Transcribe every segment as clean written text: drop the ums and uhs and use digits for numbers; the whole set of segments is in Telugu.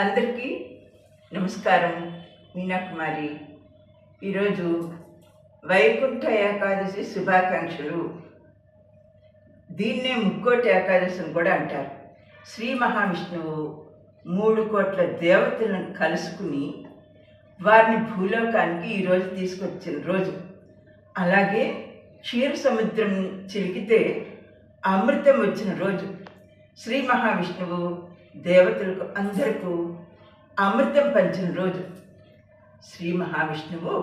అందరికీ నమస్కారం. మీనాకుమారి. ఈరోజు వైకుంఠ ఏకాదశి శుభాకాంక్షలు. దీన్నే ముక్కోటి ఏకాదశి అని కూడా అంటారు. శ్రీ మహావిష్ణువు 3 కోట్ల దేవతలను కలుసుకుని వారిని భూలోకానికి ఈరోజు తీసుకొచ్చిన రోజు. అలాగే క్షీర సముద్రం చిలికితే అమృతం వచ్చిన రోజు. శ్రీ మహావిష్ణువు దేవతలకు అందరికీ అమృతం పంచిన రోజు. శ్రీ మహావిష్ణువు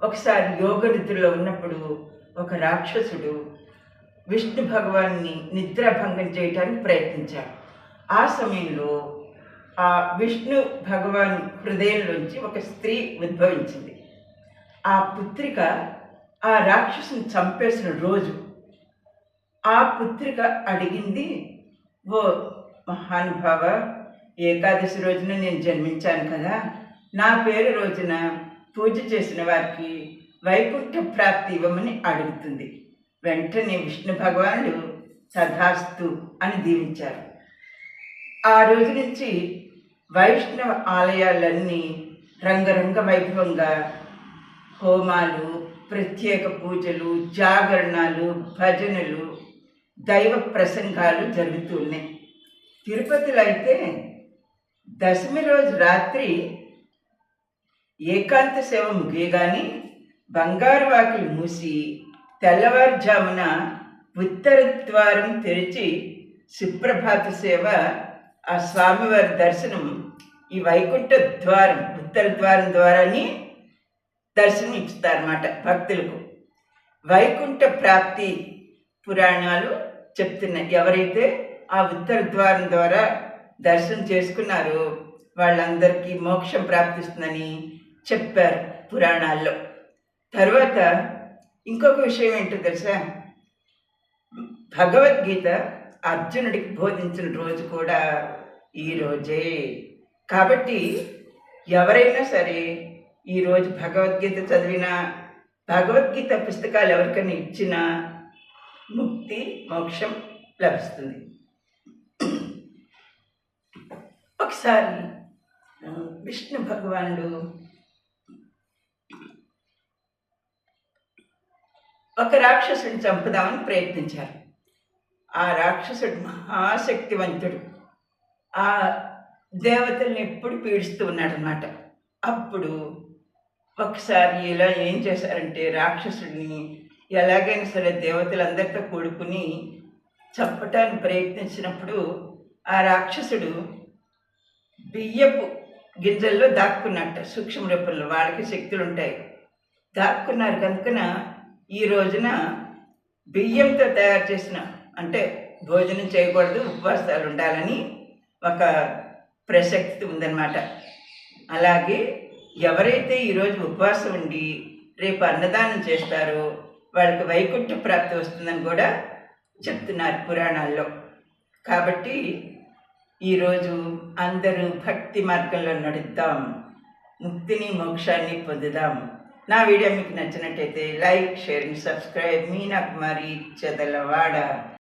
ఒకసారి యోగ నిద్రలో ఉన్నప్పుడు ఒక రాక్షసుడు విష్ణు భగవాన్ని నిద్రాభంగం చేయడానికి ప్రయత్నించాడు. ఆ సమయంలో ఆ విష్ణు భగవాన్ హృదయంలోంచి ఒక స్త్రీ ఉద్భవించింది. ఆ పుత్రిక ఆ రాక్షసుని చంపేసిన రోజు. ఆ పుత్రిక అడిగింది, ఓ మహానుభావ, ఏకాదశి రోజున నేను జన్మించాను కదా, నా పేరు రోజున పూజ చేసిన వారికి వైకుంఠ ప్రాప్తి ఇవ్వమని అడుగుతుంది. వెంటనే విష్ణు భగవానుడు తథాస్తు అని దీవించారు. ఆ రోజు నుంచి వైష్ణవ ఆలయాలన్నీ రంగరంగ వైభవంగా హోమాలు, ప్రత్యేక పూజలు, జాగరణాలు, భజనలు, దైవ ప్రసంగాలు జరుగుతూ ఉన్నాయి. తిరుపతిలో అయితే దశమి రోజు రాత్రి ఏకాంత సేవ ముగియగాని బంగారు వాకిలు మూసి తెల్లవారుజామున ఉత్తర ద్వారం తెరిచి సుప్రభాత సేవ, ఆ స్వామివారి దర్శనం ఈ వైకుంఠ ద్వారం, ఉత్తర ద్వారం ద్వారాని దర్శనం ఇస్తారన్నమాట భక్తులకు. వైకుంఠ ప్రాప్తి పురాణాలు చెప్తున్నాయి. ఎవరైతే ఆ ఉత్తర ద్వారం ద్వారా దర్శనం చేసుకున్నారో వాళ్ళందరికీ మోక్షం ప్రాప్తిస్తుందని చెప్పారు పురాణాల్లో. తర్వాత ఇంకొక విషయం ఏంటో తెలుసా, భగవద్గీత అర్జునుడికి బోధించిన రోజు కూడా ఈరోజే. కాబట్టి ఎవరైనా సరే ఈరోజు భగవద్గీత చదివినా, భగవద్గీత పుస్తకాలు ఎవరికైనా ఇచ్చినా ముక్తి, మోక్షం లభిస్తుంది. ఒకసారి విష్ణు భగవానుడు ఒక రాక్షసుడిని చంపుదామని ప్రయత్నించారు. ఆ రాక్షసుడు మహాశక్తివంతుడు. ఆ దేవతల్ని ఎప్పుడు పీడిస్తూ ఉన్నాడనమాట. అప్పుడు ఒకసారి ఇలా ఏం చేశారంటే, రాక్షసుడిని ఎలాగైనా సరే దేవతలందరితో కూడుకుని చంపటానికి ప్రయత్నించినప్పుడు ఆ రాక్షసుడు బియ్యపు గింజల్లో దాక్కున్నట్ట, సూక్ష్మ రూపంలో. వాళ్ళకి శక్తులు ఉంటాయి. దాక్కున్నారు కనుకన ఈ రోజున బియ్యంతో తయారు చేసిన, అంటే భోజనం చేయకూడదు, ఉపవాసాలు ఉండాలని ఒక ప్రసక్తి ఉందన్నమాట. అలాగే ఎవరైతే ఈరోజు ఉపవాసం ఉండి రేపు అన్నదానం చేస్తారో వాళ్ళకి వైకుంఠ ప్రాప్తి వస్తుందని కూడా చెప్తున్నారు పురాణాల్లో. కాబట్టి ఈరోజు అందరూ భక్తి మార్గంలో నడుద్దాం, ముక్తిని, మోక్షాన్ని పొందుదాం. నా వీడియో మీకు నచ్చినట్టయితే like, share, subscribe. Meenakumari, Chedalavada.